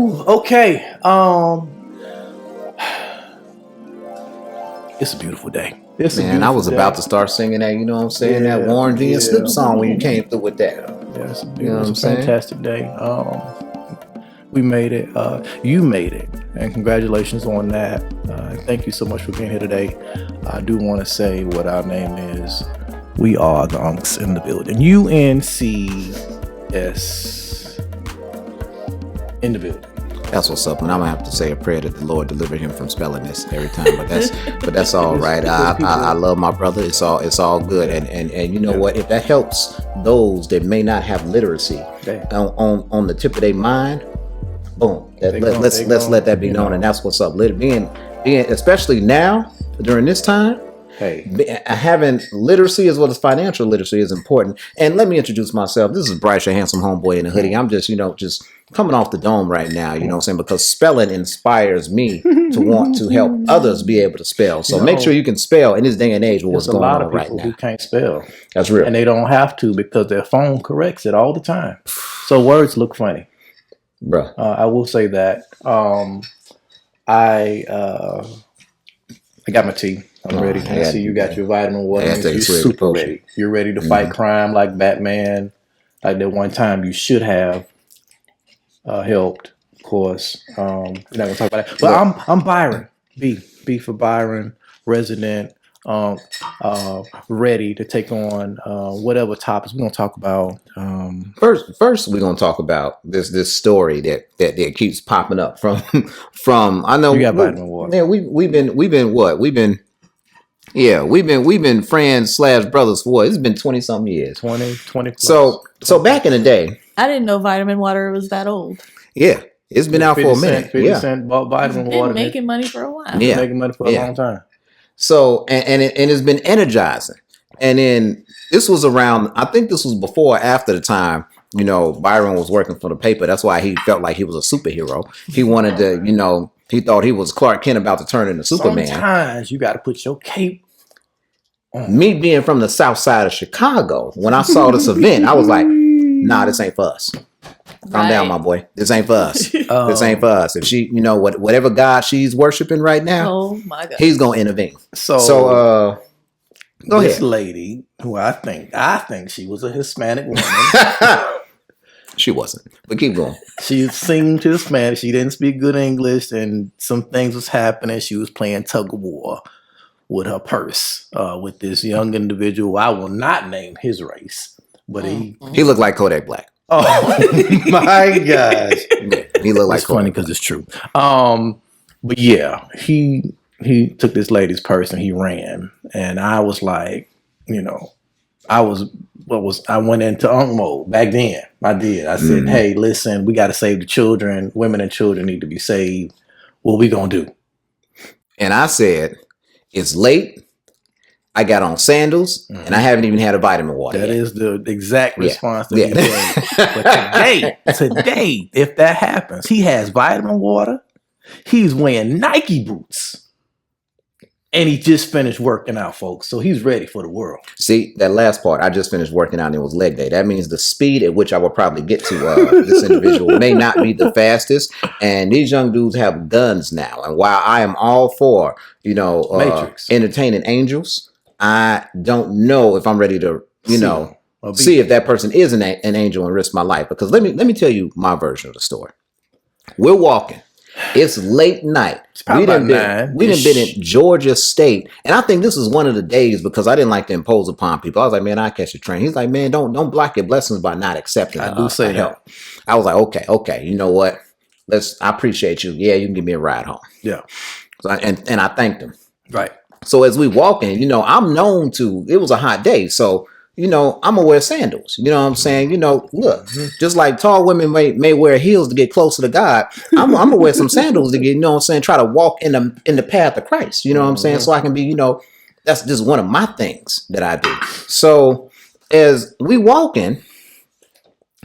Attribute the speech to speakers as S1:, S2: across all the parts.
S1: Okay. It's a beautiful day.
S2: Man, I was about to start singing that, you know what I'm saying? That Warren G and Snoop song when you came through with that.
S1: Yeah, it's a
S2: You know what I'm saying?
S1: fantastic day. We made it. You made it, and congratulations on that. Thank you so much for being here today. I do want to say what our name is. We are the Unks in the building. UNCS in the building.
S2: That's what's up, and I'm gonna have to say a prayer that the Lord deliver him from spelling this every time. But that's all right. I love my brother. It's all good, and you know what? If that helps those that may not have literacy on the tip of their mind, boom. Let's let that be known, and that's what's up. Being especially now during this time.
S1: Hey,
S2: having literacy as well as financial literacy is important. And let me introduce myself. This is Bryce, your handsome homeboy in the hoodie. I'm just coming off the dome right now, you know what I'm saying? Because spelling inspires me to want to help others be able to spell. So make sure you can spell in this day and age with what's going on right now.
S1: Who can't spell.
S2: That's real.
S1: And they don't have to because their phone corrects it all the time. So words look funny.
S2: Bruh.
S1: I will say that. I got my tea. I'm ready. I see you got your vitamin water. You're super ready. You're ready to fight crime like Batman. Like that one time you should have helped, of course. We're not gonna talk about that. But I'm Byron. B for Byron, resident, ready to take on whatever topics we're gonna talk about.
S2: First we're gonna talk about this story that keeps popping up from I know
S1: you got vitamin water.
S2: Yeah, we've been friends / brothers for what? It's been 20 something years.
S1: 20 plus.
S2: So back in the day,
S3: I didn't know vitamin water was that old.
S2: Yeah, it's been out for a minute.
S1: 50 cent bought vitamin water.
S3: Been making money for a while.
S2: Yeah,
S1: making money for a long time.
S2: So and it's been energizing. And then this was around. I think this was before or after the time. Byron was working for the paper. That's why he felt like he was a superhero. He wanted to. He thought he was Clark Kent about to turn into Superman.
S1: Sometimes you got to put your cape.
S2: Me being from the south side of Chicago, when I saw this event, I was like, nah, this ain't for us. Calm down, my boy. This ain't for us. This ain't for us. If she, whatever God she's worshiping right now,
S3: oh my God,
S2: he's going to intervene.
S1: So
S2: go ahead.
S1: This lady, who I think she was a Hispanic woman.
S2: She wasn't, but keep going.
S1: She seemed Hispanic. She didn't speak good English, and some things was happening. She was playing tug of war with her purse with this young individual. I will not name his race, but he
S2: looked like Kodak Black.
S1: Oh my gosh,
S2: he looked like.
S1: It's funny because it's true. But yeah, he took this lady's purse and he ran, and I was like, I went into unk mode back then. I did. I said, hey, listen, we got to save the children. Women and children need to be saved. What we gonna do?
S2: And I said, it's late. I got on sandals, and I haven't even had a vitamin water
S1: That
S2: yet.
S1: is the exact response that he gave. But today, if that happens, he has vitamin water. He's wearing Nike boots. And he just finished working out, folks. So he's ready for the world.
S2: See, that last part, I just finished working out and it was leg day. That means the speed at which I will probably get to this individual may not be the fastest. And these young dudes have guns now. And while I am all for, entertaining angels, I don't know if I'm ready to, see if that person is an angel and risk my life. Because let me tell you my version of the story. We're walking. It's late night. We done been in Georgia State. And I think this is one of the days because I didn't like to impose upon people. I was like, man, I catch a train. He's like, man, don't block your blessings by not accepting
S1: I do say
S2: help. I was like, okay. You know what? I appreciate you. Yeah, you can give me a ride home.
S1: Yeah.
S2: So and I thanked him.
S1: Right.
S2: So as we walking, I'm known to, it was a hot day. So I'm gonna wear sandals. You know what I'm saying? Look, just like tall women may wear heels to get closer to God, I'm gonna wear some sandals to get, try to walk in the path of Christ. You know what I'm saying? So I can be, that's just one of my things that I do. So as we walking,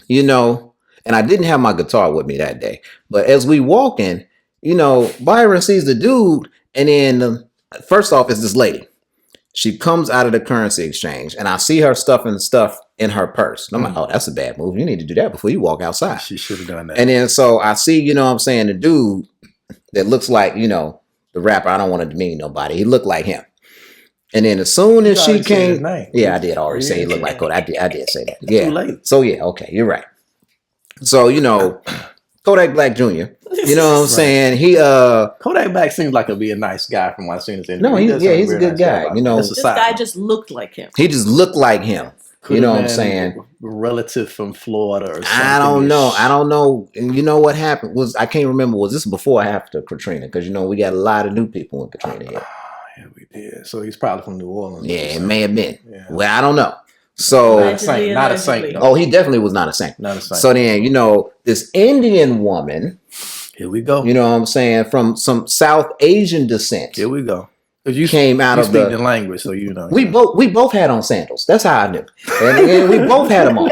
S2: and I didn't have my guitar with me that day, but as we walking, Byron sees the dude, and then first off, it's this lady. She comes out of the currency exchange, and I see her stuffing stuff in her purse. And I'm like, oh, that's a bad move. You need to do that before you walk outside.
S1: She should have done that.
S2: And then so I see, you know what I'm saying, the dude that looks like, you know, the rapper. I don't want to demean nobody. He looked like him. And then as soon as she came, yeah, I did already say he looked like Kodak. I did say that. Yeah.
S1: Too late.
S2: So yeah, okay, you're right. So, you know, Kodak Black Jr., you know what I'm saying? He
S1: Kodak Black seems like be a nice guy from what I've seen his interview.
S2: No, he's a good guy. You know,
S3: this guy just looked like him.
S2: He just looked like him. You know what I'm saying?
S1: Relative from Florida or something.
S2: I don't know. And you know what happened was I can't remember. Was this before or after Katrina? Because you know we got a lot of new people in Katrina here.
S1: Yeah, we did. So he's probably from New Orleans.
S2: Yeah, it may have been. Yeah. Well, I don't know. So
S1: not a saint.
S2: Oh, he definitely was not a saint.
S1: Not a saint.
S2: So then, you know, this Indian woman.
S1: Here we go.
S2: You know what I'm saying? From some South Asian descent.
S1: Here we go. You
S2: came out of
S1: the language, so you know.
S2: We both had on sandals. That's how I knew. And we both had them on.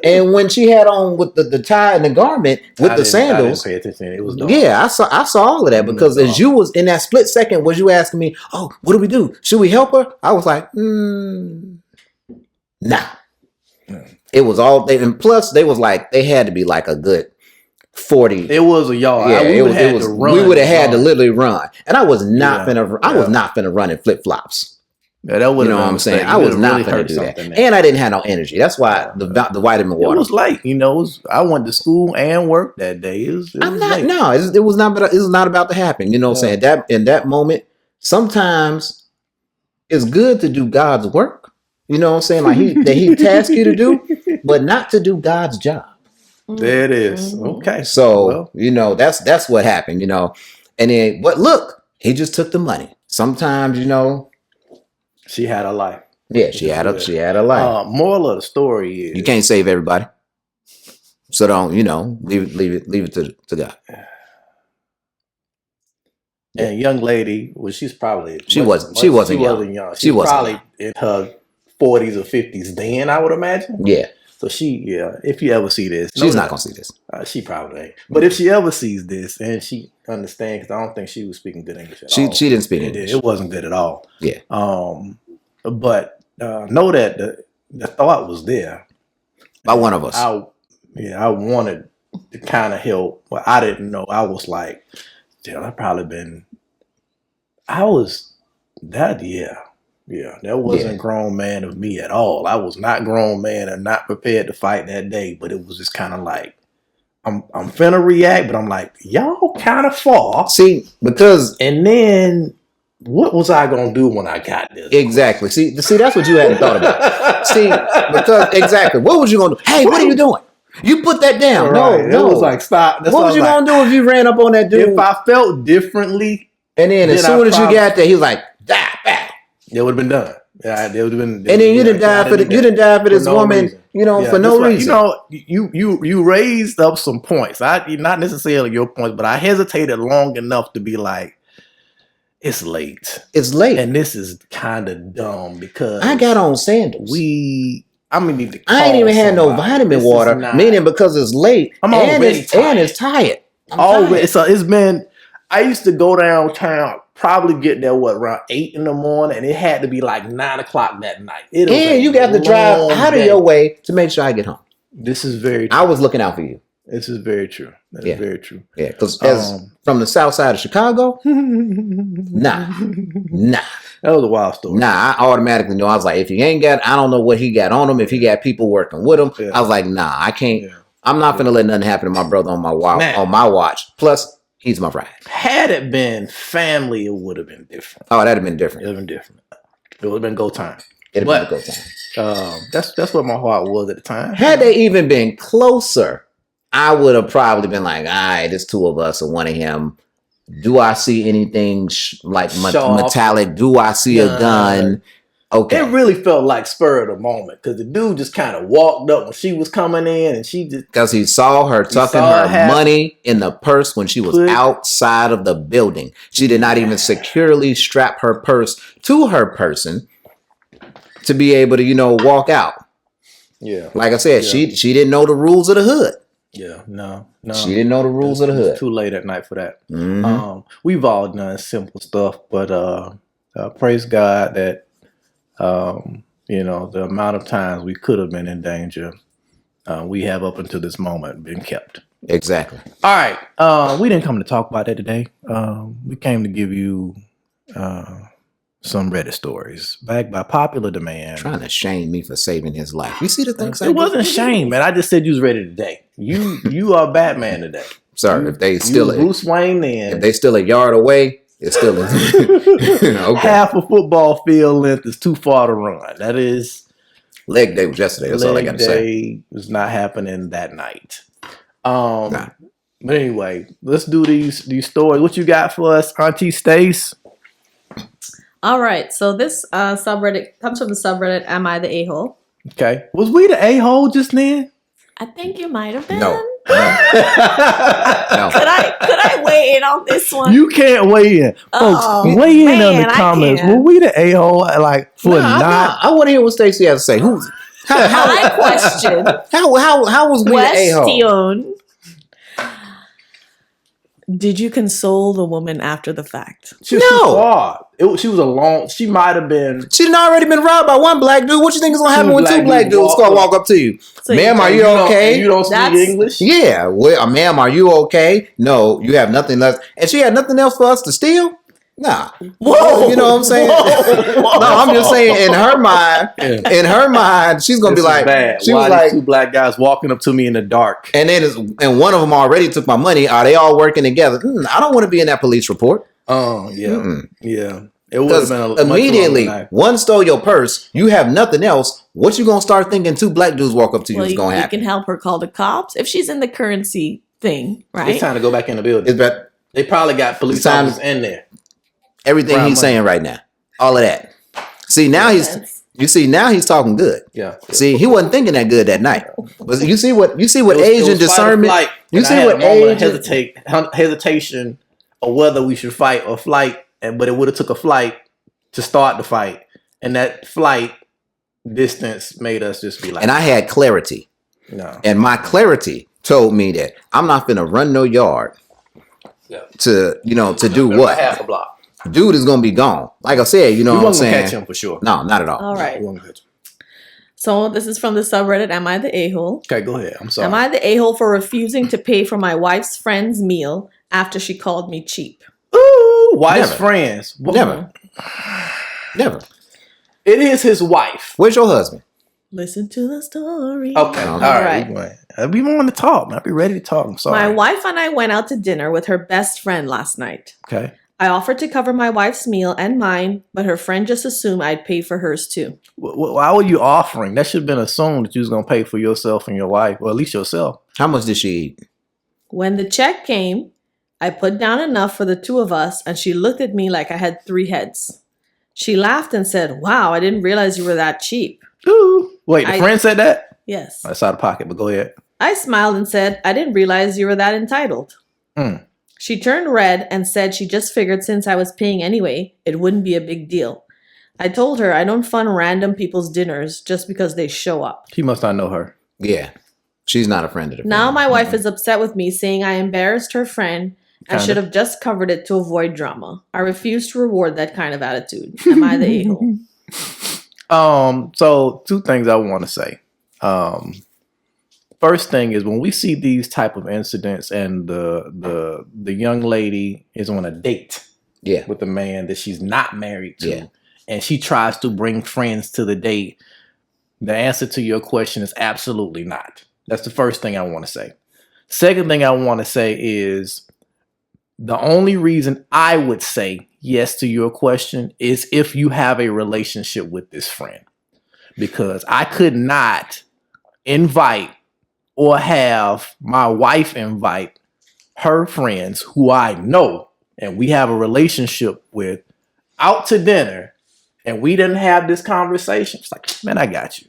S2: And when she had on with the tie and the garment with the sandals,
S1: I didn't pay attention. It was dark.
S2: Yeah, I saw all of that because as you was in that split second, was you asking me, oh, what do we do? Should we help her? I was like, nah. It was all and plus they was like they had to be like a good 40.
S1: It was a yard.
S2: Yeah, we would have had to literally run. And I was not finna run in flip flops.
S1: Yeah, that would
S2: you know what I'm saying? I was not finna do that. And I didn't have no energy. That's why the vitamin water.
S1: It was late. You know, I went to school and work that day. It was
S2: not about to happen. You know what I'm saying? That in that moment, sometimes it's good to do God's work. You know what I'm saying? Like he tasked you to do, but not to do God's job.
S1: There it is. Okay.
S2: So, you know, that's what happened, you know. And then, but look, he just took the money. Sometimes, you know.
S1: She had a life.
S2: Yeah, she had a life.
S1: Moral of the story is.
S2: You can't save everybody. So don't, you know, leave it to God.
S1: And young lady, well, she's probably.
S2: She wasn't young.
S1: She was probably in her 40s or 50s then, I would imagine.
S2: Yeah.
S1: So if you ever see this,
S2: she's not gonna see this.
S1: She probably ain't. But if she ever sees this and she understands, because I don't think she was speaking good English at all.
S2: She didn't speak English.
S1: It wasn't good at all.
S2: Yeah.
S1: But know that the thought was there.
S2: By one of us.
S1: I wanted to kind of help, but I didn't know. I was like, damn, Yeah, that wasn't grown man of me at all. I was not grown man and not prepared to fight that day. But it was just kind of like, I'm finna react, but I'm like, y'all kind of far.
S2: See, because
S1: and then what was I gonna do when I got this?
S2: Exactly. See, that's what you hadn't thought about. See, because exactly, what was you gonna do? Hey, what are you doing? You put that down.
S1: Right.
S2: No.
S1: It was like stop.
S2: What was you gonna do if you ran up on that dude?
S1: If I felt differently,
S2: and then as soon as you got there, he was like, back.
S1: It would have been done. Yeah, it would have been.
S2: And then you didn't die for this woman,
S1: reason.
S2: You know, for no reason.
S1: You know, you raised up some points. Not necessarily your points, but I hesitated long enough to be like, it's late.
S2: It's late,
S1: and this is kind of dumb because
S2: I got on sandals.
S1: I ain't
S2: even had no vitamin water, meaning because it's late.
S1: I'm already tired.
S2: And it's tired.
S1: Already, so it's been. I used to go downtown, probably get there around 8 in the morning, and it had to be like 9 o'clock that night.
S2: And you got to drive out of your way to make sure I get home.
S1: This is very true.
S2: I was looking out for you.
S1: This is very true. That is very true.
S2: Yeah, because from the south side of Chicago, nah.
S1: That was a wild story.
S2: Nah, I automatically knew. I was like, if he ain't got, I don't know what he got on him. If he got people working with him, I was like, nah, I can't. Yeah. I'm not gonna let nothing happen to my brother on my watch. Plus, he's my ride.
S1: Had it been family, it would have been different.
S2: Oh, that'd have been different.
S1: It would have been different. It would have been go time.
S2: It'd have been go time.
S1: That's what my heart was at the time.
S2: Had they even been closer, I would have probably been like, all right, there's two of us and one of him. Do I see anything like metallic? Do I see a gun? Okay.
S1: It really felt like spur of the moment because the dude just kind of walked up when she was coming in and she just...
S2: Because he saw her tucking her money in the purse when she was outside of the building. She did not even securely strap her purse to her person to be able to, you know, walk out.
S1: Yeah.
S2: Like I said, she didn't know the rules of the hood.
S1: Yeah, no.
S2: She didn't know the rules of the hood.
S1: It's too late at night for that.
S2: Mm-hmm.
S1: We've all done simple stuff, but praise God that The amount of times we could have been in danger, we have up until this moment been kept.
S2: Exactly.
S1: All right. We didn't come to talk about that today. We came to give you some Reddit stories backed by popular demand.
S2: Trying to shame me for saving his life. You see the things
S1: It wasn't shame, man. I just said you was ready today. You are Batman today.
S2: Sorry, if they still
S1: Bruce Wayne, then
S2: if they still a yard away, it's still okay.
S1: Half a football field length is too far to run. That is
S2: leg day was yesterday. That's all I got to say.
S1: Leg day was not happening that night. But anyway, let's do these stories. What you got for us, Auntie Stace?
S3: All right. So this subreddit comes from the subreddit "Am I the A-hole?"
S1: Okay. Was we the a-hole just then?
S3: I think you might have been.
S2: No.
S3: Could I weigh in on this one?
S1: You can't weigh in, folks. Weigh in on the comments. Were we the a-hole?
S2: I want to hear what Stacey has to say.
S3: My question.
S2: How was we the a-hole?
S3: Did you console the woman after the fact?
S1: She was too far. She was alone. She might have been.
S2: She'd already been robbed by one black dude. What you think is gonna happen when two black dudes gonna walk up to you?
S3: So
S2: ma'am, are you okay?
S1: You don't speak English?
S2: Yeah. Well, ma'am, are you okay? No, you have nothing left. And she had nothing else for us to steal? Nah.
S1: Whoa.
S2: You know what I'm saying?
S1: Whoa.
S2: No, I'm just saying in her mind, she's gonna be like,
S1: bad.
S2: She
S1: Why
S2: was like,
S1: two black guys walking up to me in the dark.
S2: and one of them already took my money. Are they all working together? I don't want to be in that police report.
S1: Oh, yeah. Yeah. It would have been
S2: immediately one stole your purse. You have nothing else. What you gonna start thinking? Two black dudes walk up to you. What's gonna happen?
S3: You can help her call the cops if she's in the currency thing, right?
S1: It's time to go back in the building. They probably got police officers in there.
S2: Everything he's saying right now, all of that. See now he's talking good.
S1: Yeah.
S2: See, he wasn't thinking that good that night. But you see what Asian discernment. You see what Asian
S1: hesitation of whether we should fight or flight, but it would have took a flight to start the fight, and that flight distance made us just be like.
S2: And I had clarity.
S1: No.
S2: And my clarity told me that I'm not gonna run no yard.
S1: Yeah.
S2: To do what?
S1: Half a block.
S2: Dude is gonna be gone. Like I said, you know what I'm saying?
S1: Catch him for sure.
S2: No, not at all.
S3: All right. So this is from the subreddit, Am I the A-hole?
S1: Okay, go ahead. I'm sorry.
S3: Am I the A-hole for refusing to pay for my wife's friend's meal after she called me cheap?
S1: Ooh, wife's friends.
S2: Never.
S1: It is his wife.
S2: Where's your husband?
S3: Listen to the story.
S1: Okay. All right. We want to talk. I'll be ready to talk. I'm sorry.
S3: My wife and I went out to dinner with her best friend last night.
S1: Okay.
S3: I offered to cover my wife's meal and mine, but her friend just assumed I'd pay for hers too.
S1: Why were you offering? That should have been assumed that you was going to pay for yourself and your wife, or at least yourself.
S2: How much did she eat?
S3: When the check came, I put down enough for the two of us, and she looked at me like I had 3 heads. She laughed and said, "Wow, I didn't realize you were that cheap."
S1: Ooh. Wait, the friend said that?
S3: Yes.
S1: That's out of pocket, but go ahead.
S3: I smiled and said, "I didn't realize you were that entitled." She turned red and said she just figured since I was paying anyway, it wouldn't be a big deal. I told her I don't fund random people's dinners just because they show up.
S1: He must not know her.
S2: Yeah. She's not a friend of the family.
S3: Now my wife is upset with me, saying I embarrassed her friend and should have just covered it to avoid drama. I refuse to reward that kind of attitude. Am I the a-hole?
S1: So 2 things I want to say. First thing is when we see these type of incidents and the young lady is on a date with a man that she's not married to, and she tries to bring friends to the date, the answer to your question is absolutely not. That's the first thing I want to say. Second thing I want to say is the only reason I would say yes to your question is if you have a relationship with this friend, because I could not invite or have my wife invite her friends who I know and we have a relationship with out to dinner and we didn't have this conversation. It's like, man, I got you.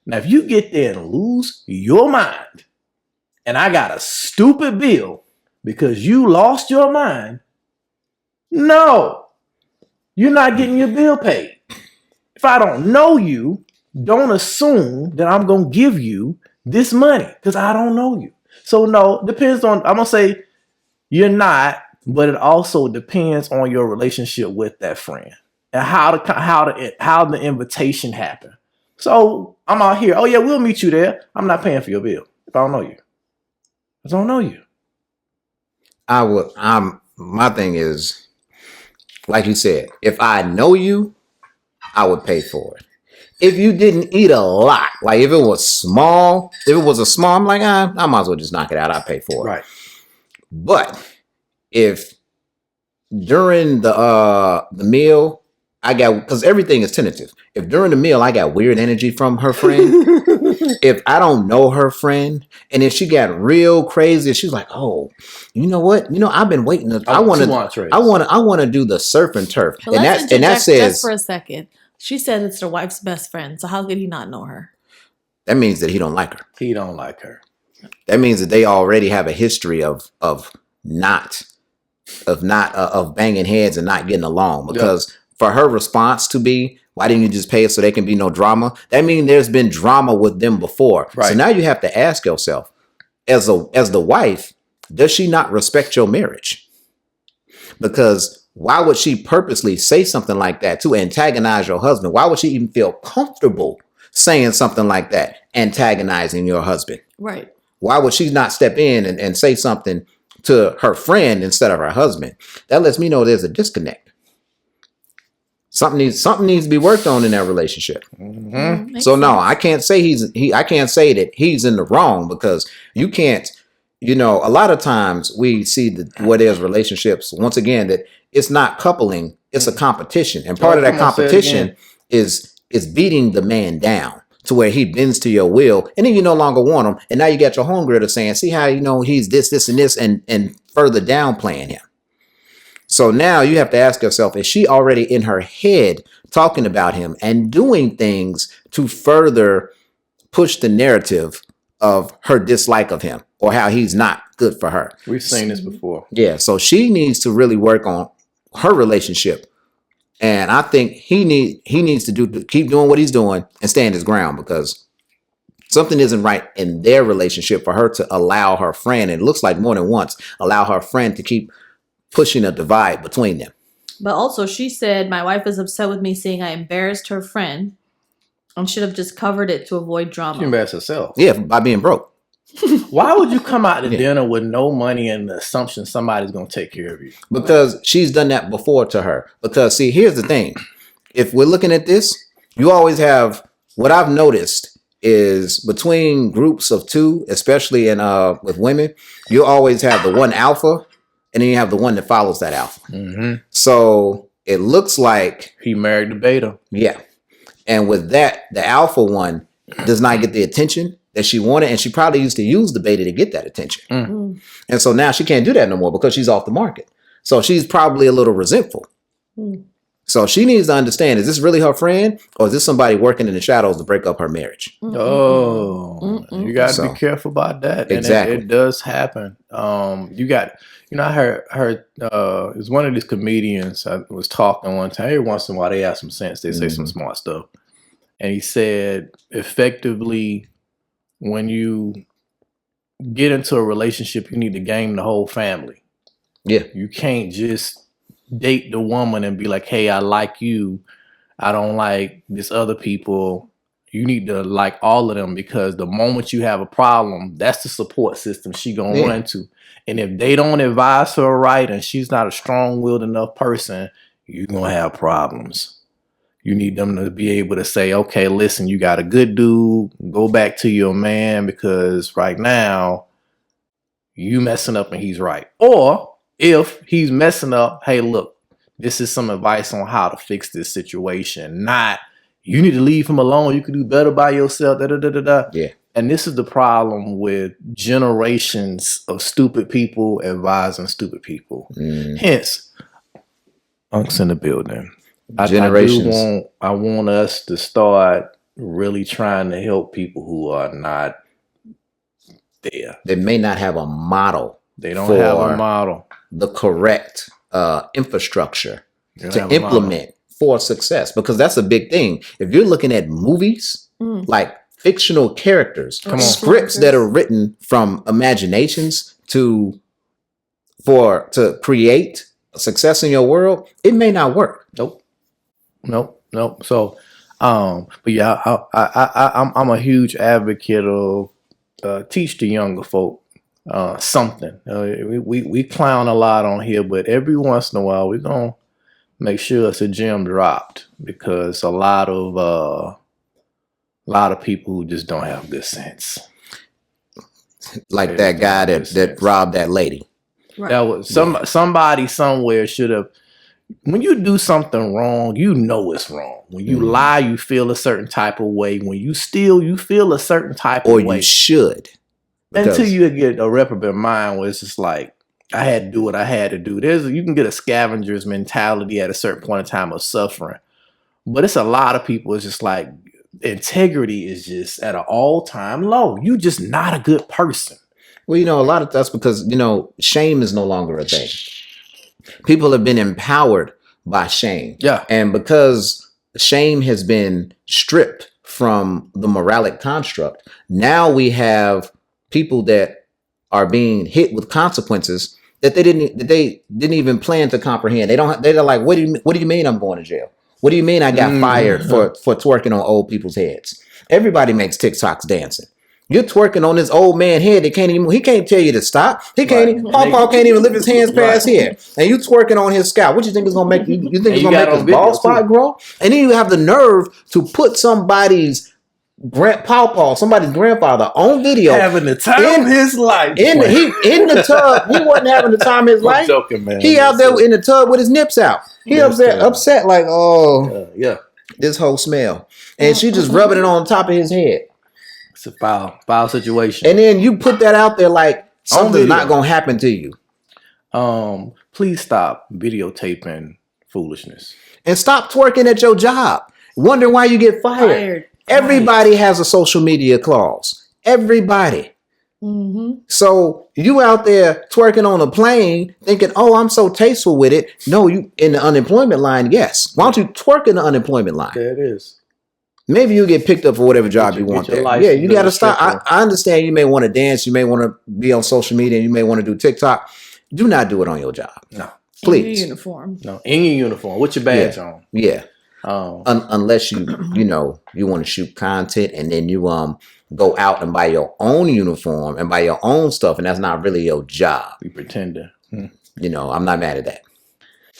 S1: Now, if you get there and lose your mind and I got a stupid bill because you lost your mind, no, you're not getting your bill paid. If I don't know you, don't assume that I'm going to give you this money because I don't know you. So no, depends on, I'm going to say you're not, but it also depends on your relationship with that friend. and how the invitation happened. So I'm out here. Oh yeah, we'll meet you there. I'm not paying for your bill if I don't know you. I don't know you.
S2: My thing is, like you said, if I know you, I would pay for it. If you didn't eat a lot, like if it was a small, I'm like, I might as well just knock it out. I'll pay for it.
S1: Right.
S2: But if during the meal, because everything is tentative. If during the meal I got weird energy from her friend, if I don't know her friend, and if she got real crazy, she's like, "Oh, you know what? I've been waiting. I want to do the surf and turf."
S3: But
S2: and that says
S3: just for a second. She said it's her wife's best friend. So how could he not know her?
S2: That means that he don't like her.
S1: He don't like her.
S2: That means that they already have a history of banging heads and not getting along. Because for her response to be, why didn't you just pay it so there can be no drama? That means there's been drama with them before. Right. So now you have to ask yourself, as the wife, does she not respect your marriage? Because why would she purposely say something like that to antagonize your husband? Why would she even feel comfortable saying something like that, antagonizing your husband?
S3: Right.
S2: Why would she not step in and say something to her friend instead of her husband? That lets me know there's a disconnect. Something needs to be worked on in that relationship. Mm-hmm. So no, I can't say I can't say that he's in the wrong, because you can't. A lot of times we see where there's relationships, once again, that it's not coupling, it's a competition. And part of that competition is beating the man down to where he bends to your will, and then you no longer want him. And now you got your homegirl saying, see how, he's this, and this, and further downplaying him. So now you have to ask yourself, is she already in her head talking about him and doing things to further push the narrative of her dislike of him, or how he's not good for her?
S1: We've seen this before.
S2: Yeah. So she needs to really work on her relationship. And I think he needs to keep doing what he's doing and stand his ground, because something isn't right in their relationship for her to allow her friend, and it looks like more than once, allow her friend to keep pushing a divide between them.
S3: But also she said, my wife is upset with me saying I embarrassed her friend and should have just covered it to avoid drama.
S1: She embarrassed herself.
S2: Yeah, by being broke.
S1: Why would you come out to dinner with no money and the assumption somebody's going to take care of you?
S2: Because she's done that before to her. Because see, here's the thing. If we're looking at this, you always have, what I've noticed is between groups of two, especially with women, you always have the one alpha, and then you have the one that follows that alpha. Mm-hmm. So it looks like
S1: he married the beta.
S2: Yeah. And with that, the alpha one does not get the attention that she wanted, and she probably used to use the beta to get that attention. Mm. And so now she can't do that no more because she's off the market. So she's probably a little resentful. Mm. So she needs to understand, is this really her friend, or is this somebody working in the shadows to break up her marriage?
S1: Oh, you got to be careful about that.
S2: Exactly.
S1: And it does happen. I heard it was one of these comedians I was talking one time. Every once in a while they have some sense. They say some smart stuff. And he said, effectively, when you get into a relationship, you need to game the whole family.
S2: Yeah.
S1: You can't just date the woman and be like, hey, I like you. I don't like this other people. You need to like all of them, because the moment you have a problem, that's the support system she gonna run to. And if they don't advise her right and she's not a strong-willed enough person, you're gonna have problems. You need them to be able to say, okay, listen, you got a good dude, go back to your man, because right now you messing up and he's right. Or if he's messing up, hey, look, this is some advice on how to fix this situation. Not, you need to leave him alone. You can do better by yourself.
S2: Yeah.
S1: And this is the problem with generations of stupid people advising stupid people. Mm. Hence, Unc's in the building.
S2: Generations.
S1: I want us to start really trying to help people who are not there.
S2: They may not have a model.
S1: They don't have a model.
S2: The correct infrastructure to implement for success, because that's a big thing. If you're looking at movies, like fictional characters, scripts that are written from imaginations to create success in your world, it may not work.
S1: Nope. Nope. So, but yeah, I'm a huge advocate of teach the younger folk something. We clown a lot on here, but every once in a while we're gonna make sure it's a gem dropped, because a lot of people who just don't have good sense.
S2: Like that guy that robbed that lady.
S3: Right.
S1: That was somebody somewhere should have. When you do something wrong, you know it's wrong. When you lie, you feel a certain type of way. When you steal, you feel a certain type of way.
S2: Or you should.
S1: Until you get a reprobate mind where it's just like, I had to do what I had to do. You can get a scavenger's mentality at a certain point in time of suffering. But it's a lot of people, it's just like, integrity is just at an all-time low. You just not a good person.
S2: Well, a lot of that's because, shame is no longer a thing. People have been empowered by shame.
S1: Yeah.
S2: And because shame has been stripped from the moralic construct, now we have people that are being hit with consequences that they didn't even plan to comprehend. They're like, what do you mean I'm going to jail? What do you mean I got fired for twerking on old people's heads? Everybody makes TikToks dancing. You're twerking on this old man head. He can't tell you to stop. He can't. Paul can't even lift his hands past here. And you twerking on his scalp. What you think is gonna make? You think it's gonna make his bald spot grow? And then you have the nerve to put somebody's somebody's grandfather on video
S1: having the time of his life
S2: in the tub. He wasn't having the time of his life.
S1: I'm joking, man.
S2: He out there in the tub with his nips out. He upset like, this whole smell, and she just rubbing it on top of his head.
S1: It's a foul situation.
S2: And then you put that out there like something's not gonna happen to you.
S1: Please stop videotaping foolishness
S2: and stop twerking at your job. Wondering why you get fired. Everybody has a social media clause. Everybody.
S3: Mm-hmm.
S2: So you out there twerking on a plane thinking, oh, I'm so tasteful with it. No, you in the unemployment line. Yes. Why don't you twerk in the unemployment line?
S1: There it is.
S2: Maybe you get picked up for whatever job you want there. Yeah, you got to stop. I understand you may want to dance. You may want to be on social media. You may want to do TikTok. Do not do it on your job.
S1: No.
S2: Please.
S3: In your uniform.
S1: No. In your uniform. With your badge on.
S2: Yeah. Unless you want to shoot content and then you go out and buy your own uniform and buy your own stuff, and that's not really your job.
S1: You pretender.
S2: I'm not mad at that.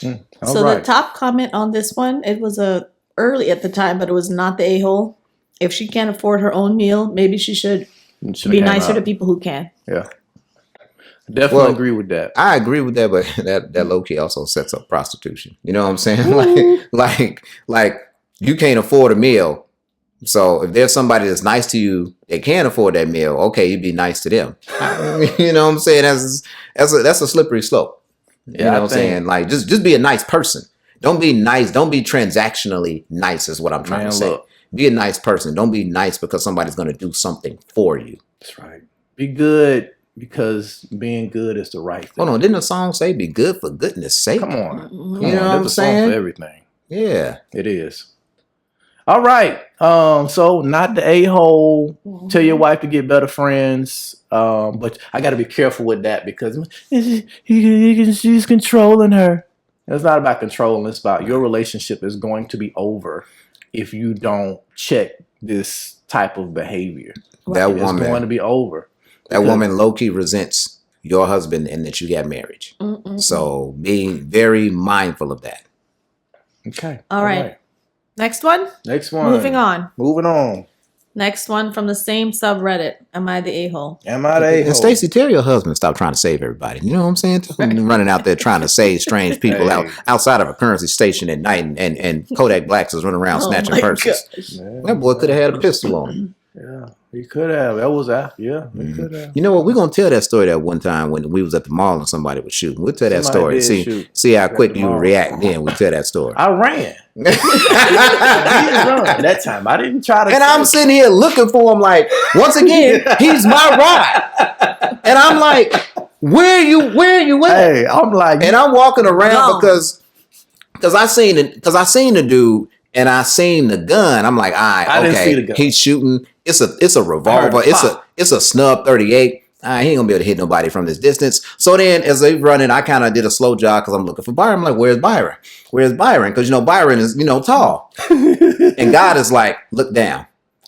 S3: The top comment on this one, it was early at the time, but it was not the a-hole. If she can't afford her own meal, maybe she should be nicer to people who can.
S1: Yeah. Definitely agree with that.
S2: I agree with that, but that low key also sets up prostitution. You know what I'm saying? like you can't afford a meal. So if there's somebody that's nice to you, they can't afford that meal. Okay, you be nice to them. You know what I'm saying? That's a slippery slope. You know what I'm saying? Like just be a nice person. Don't be nice. Don't be transactionally nice is what I'm trying to say. Look, be a nice person. Don't be nice because somebody's going to do something for you.
S1: That's right. Be good because being good is the right thing.
S2: Hold on. Didn't the song say be good for goodness sake?
S1: Come on.
S2: You know what I'm saying?
S1: For everything.
S2: Yeah.
S1: It is. All right. So not the a-hole. Tell your wife to get better friends. But I got to be careful with that because she's controlling her. It's not about controlling. It's about your relationship is going to be over if you don't check this type of behavior.
S2: That woman
S1: is going to be over.
S2: That woman low-key resents your husband and that you got marriage. So being very mindful of that.
S1: Okay.
S3: All right. Next one. Moving on. Next one from the same subreddit. Am I the a-hole?
S1: Am I the a-hole?
S2: And Stacey, tell your husband stop trying to save everybody. You know what I'm saying? Running out there trying to save strange people outside of a currency station at night, and Kodak Blacks is running around snatching purses. That boy could have had a pistol on him.
S1: Yeah, he could have. That was that. Yeah, he could have.
S2: You know what? We're gonna tell that story that one time when we was at the mall and somebody was shooting. We'll tell that story. See how quick you react. Then we'll tell that story.
S1: I ran. That time I didn't try to.
S2: And I'm sitting here looking for him like, once again, he's my ride. And I'm like, where you at?
S1: Hey, I'm like,
S2: and I'm walking around because I seen the dude and I seen the gun. I'm like, all right, okay, he's shooting. It's a revolver. It's a snub 38. he ain't gonna be able to hit nobody from this distance. So then as they running, I kind of did a slow jog because I'm looking for Byron. I'm like, where's Byron? Where's Byron? Because, Byron is, tall. And God is like, look down.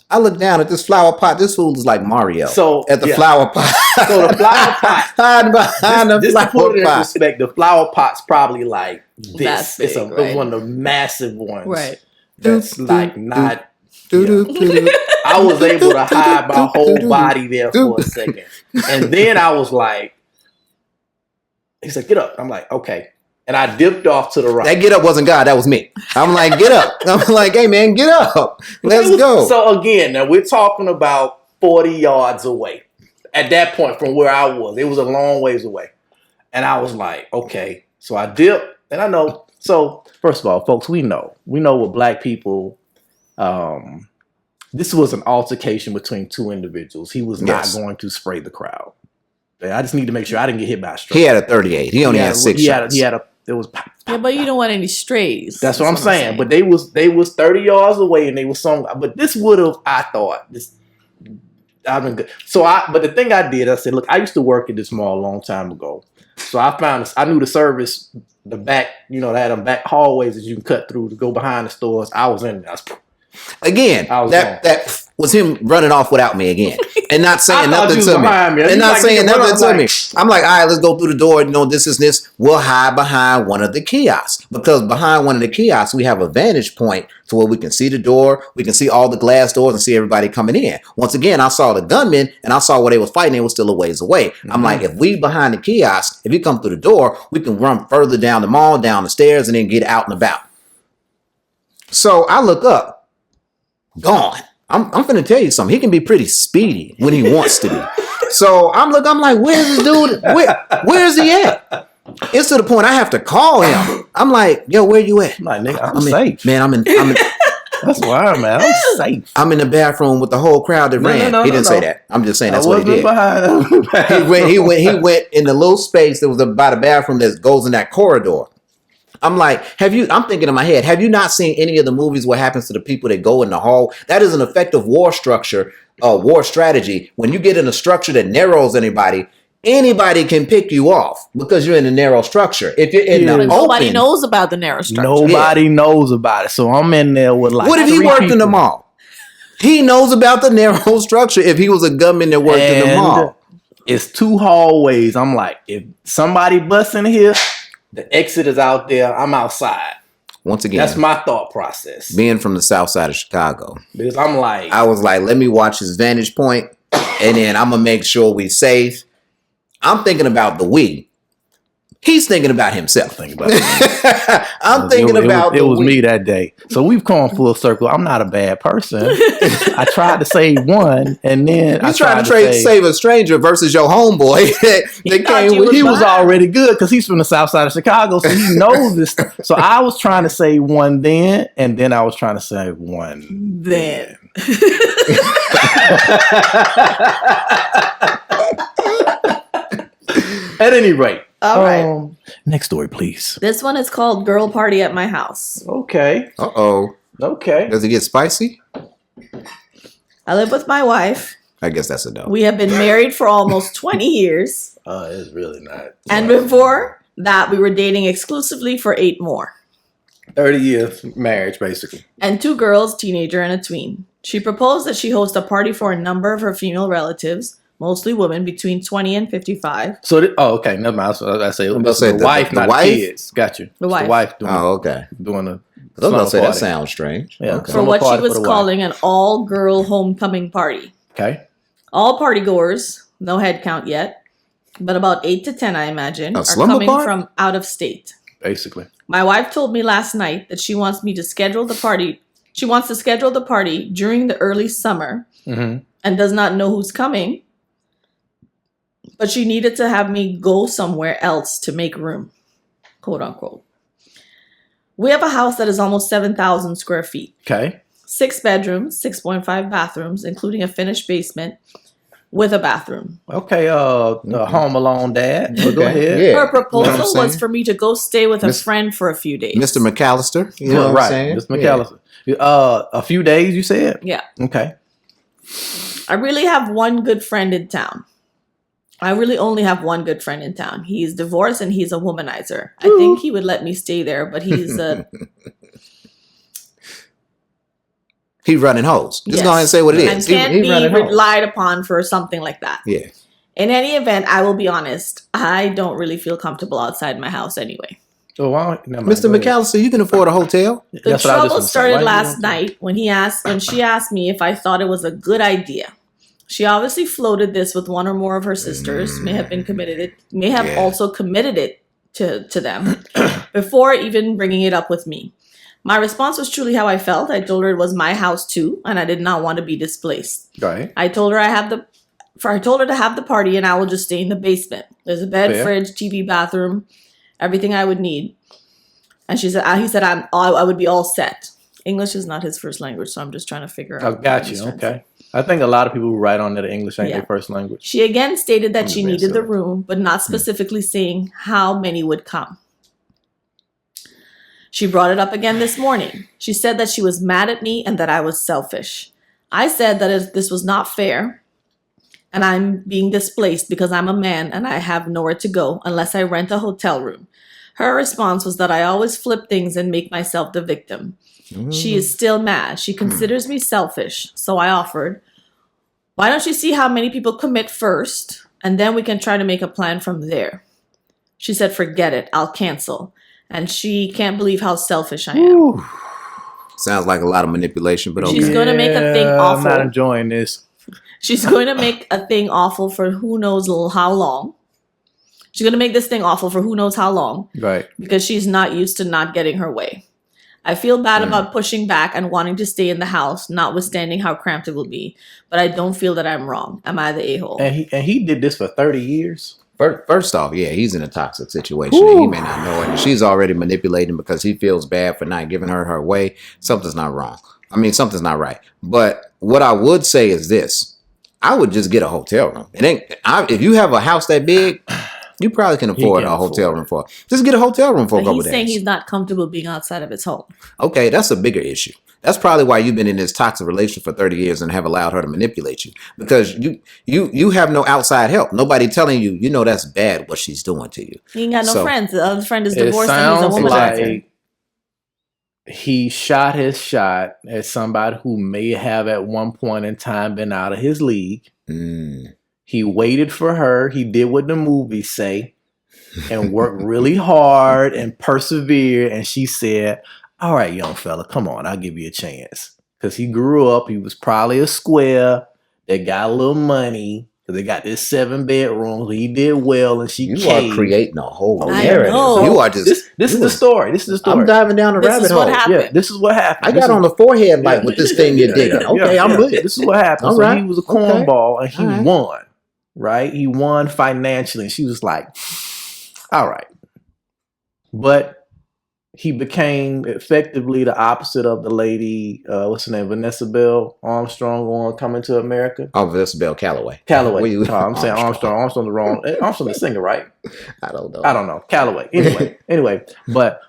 S2: I look down at this flower pot. This fool is like Mario.
S1: So
S2: at the flower pot.
S1: So the flower pot.
S2: Hiding behind the flower
S1: to put it in
S2: pot.
S1: perspective, the flower pot's probably like this.
S3: Big,
S1: it's one of the massive ones.
S3: Right.
S1: That's like not. I was able to hide my whole body there for a second. And then I was like, he said, get up. I'm like, okay. And I dipped off to the right.
S2: That get up wasn't God. That was me. I'm like, get up. I'm like, hey, man, get up. Let's go.
S1: So again, now we're talking about 40 yards away. At that point from where I was, it was a long ways away. And I was like, okay. So I dipped. And I know. So first of all, folks, we know what black people... this was an altercation between two individuals. He was not going to spray the crowd. I just need to make sure I didn't get hit by a stray.
S2: He had a 38. He only had 6 shots.
S3: Yeah, but you don't want any strays.
S1: That's what I'm saying. But they was 30 yards away, and they was some. But this would have, I thought, I've been good. But the thing I did, I said, look, I used to work at this mall a long time ago. So I knew the service, the back, they had them back hallways that you can cut through to go behind the stores. I was in there.
S2: Again, that was him running off without me again, and not saying nothing to me, and not saying nothing to me. I'm like, all right, let's go through the door. This. We'll hide behind one of the kiosks, because behind one of the kiosks we have a vantage point to where we can see the door, we can see all the glass doors, and see everybody coming in. Once again, I saw the gunmen, and I saw where they was fighting. They was still a ways away. Mm-hmm. I'm like, if we behind the kiosk, if you come through the door, we can run further down the mall, down the stairs, and then get out and about. So I look up. Gone. I'm finna tell you something. He can be pretty speedy when he wants to be. So I'm like, where's this dude? Where's he at? It's to the point I have to call him. I'm like, yo, where you at?
S1: I'm like, nigga, I'm safe.
S2: Man, I'm in.
S1: That's why I'm at. I'm safe.
S2: I'm in the bathroom with the whole crowd that ran. He didn't say that. I'm just saying that's what he did. He went in the little space that was by the bathroom that goes in that corridor. I'm like, I'm thinking in my head, have you not seen any of the movies what happens to the people that go in the hall? That is an effective war strategy. When you get in a structure that narrows anybody can pick you off because you're in a narrow structure. If you're in the open,
S3: nobody knows about the narrow structure.
S1: Nobody knows about it. So I'm in there with like,
S2: what if he worked in the mall? He knows about the narrow structure if he was a gunman that worked in the mall.
S1: It's 2 hallways. I'm like, if somebody busts in here, the exit is out there. I'm outside.
S2: Once again,
S1: that's my thought process.
S2: Being from the south side of Chicago,
S1: because I
S2: was like, let me watch his vantage point, and then I'm gonna make sure we safe. I'm thinking about the we. He's thinking about himself. I'm thinking about
S1: it was me that day. So we've come full circle. I'm not a bad person. I tried to save one, and then
S2: you tried to save a stranger versus your homeboy.
S1: He was already good because he's from the south side of Chicago, so he knows this stuff. So I was trying to save one then, and then I was trying to save one then. At any rate.
S3: All right.
S1: Next story, please.
S3: This one is called Girl Party at My House.
S1: Okay.
S2: Uh-oh.
S1: Okay.
S2: Does it get spicy?
S3: I live with my wife.
S2: I guess that's a no.
S3: We have been married for almost 20 years.
S1: It's really not.
S3: And before that, we were dating exclusively for 8 more.
S1: 30 years marriage, basically.
S3: And 2 girls, teenager and a tween. She proposed that she host a party for a number of her female relatives, mostly women between 20 and 55.
S1: So, okay, never mind. I say the wife, not the kids. Got you.
S3: The wife.
S1: The wife doing.
S2: Oh, okay.
S1: Doing a.
S2: I was gonna say that sounds strange.
S1: Yeah.
S3: Okay. For what she was calling an all-girl homecoming party.
S1: Okay.
S3: All party goers, no head count yet, but about 8 to 10, I imagine, are coming from out of state.
S1: Basically.
S3: My wife told me last night that she wants me to schedule the party. She wants to schedule the party during the early summer and does not know who's coming. But she needed to have me go somewhere else to make room, quote unquote. We have a house that is almost 7,000 square feet.
S1: Okay.
S3: 6 bedrooms, 6.5 bathrooms, including a finished basement with a bathroom.
S1: Okay, Home Alone dad.
S2: Okay.
S1: Go ahead.
S2: Yeah.
S3: Her proposal was for me to go stay with a friend for a few days.
S2: Mr. McAllister. You know what I'm saying?
S1: Mr. McAllister. Yeah. A few days, you said?
S3: Yeah.
S1: Okay.
S3: I really have one good friend in town. I really only have one good friend in town. He's divorced and he's a womanizer. I think he would let me stay there, but he's
S2: he running hoes. Just go ahead and say what it is.
S3: And can't be relied upon for something like that.
S2: Yeah.
S3: In any event, I will be honest. I don't really feel comfortable outside my house anyway.
S1: So
S2: Mr. McAllister, you can afford a hotel.
S3: The trouble started last night when she asked me if I thought it was a good idea. She obviously floated this with one or more of her sisters, may have also committed it to them before even bringing it up with me. My response was truly how I felt. I told her it was my house too, and I did not want to be displaced.
S1: Right.
S3: I told her to have the party, and I will just stay in the basement. There's a bed, fridge, TV, bathroom, everything I would need. And he said I would be all set. English is not his first language, so I'm just trying to figure out.
S1: I got you. Okay. I think a lot of people who write on that English ain't their first language.
S3: She again stated that she needed the room, but not specifically saying how many would come. She brought it up again this morning. She said that she was mad at me and that I was selfish. I said that this was not fair and I'm being displaced because I'm a man and I have nowhere to go unless I rent a hotel room. Her response was that I always flip things and make myself the victim. She is still mad. She considers me selfish. So I offered, why don't you see how many people commit first and then we can try to make a plan from there. She said, forget it. I'll cancel. And she can't believe how selfish I am.
S2: Ooh. Sounds like a lot of manipulation, but okay.
S3: She's going to make a thing awful.
S1: I'm not enjoying this.
S3: She's going to make a thing awful for who knows how long. She's going to make this thing awful for who knows how long.
S1: Right.
S3: Because she's not used to not getting her way. I feel bad about pushing back and wanting to stay in the house, notwithstanding how cramped it will be. But I don't feel that I'm wrong. Am I the a-hole?
S1: And he did this for 30 years?
S2: First off, yeah, he's in a toxic situation. And he may not know it. And she's already manipulating because he feels bad for not giving her way. Something's not wrong. I mean, something's not right. But what I would say is this. I would just get a hotel room. If you have a house that big, you probably can afford a hotel room for it. Just get a hotel room for a couple days.
S3: He's saying he's not comfortable being outside of his home. Okay,
S2: that's a bigger issue. That's probably why you've been in this toxic relationship for 30 years and have allowed her to manipulate you. Because you have no outside help. Nobody telling you, that's bad what she's doing to you.
S3: He ain't got no friends. The other friend is divorced and he's a womanizer.
S1: Like he shot his shot at somebody who may have at one point in time been out of his league. He waited for her. He did what the movies say and worked really hard and persevered. And she said, all right, young fella, come on, I'll give you a chance. Because he grew up, he was probably a square. They got a little money. Because they got this 7 bedrooms. He did well and she caved.
S2: You are creating a whole
S3: narrative.
S2: You are just...
S1: This is the story. This is the story.
S2: I'm diving down the rabbit hole.
S1: Yeah, this is what happened.
S2: I got on the forehead like with this thing you're digging. Okay, I'm with it.
S1: This is what happened. So he was a cornball and he won. Right? He won financially. And she was like, all right. But he became effectively the opposite of the lady, what's her name? Vanessa Bell Armstrong on Coming to America.
S2: Oh, Vanessa Bell Calloway.
S1: I'm saying Armstrong. Armstrong's the wrong. Armstrong's the singer, right?
S2: I don't know.
S1: Calloway. Anyway. But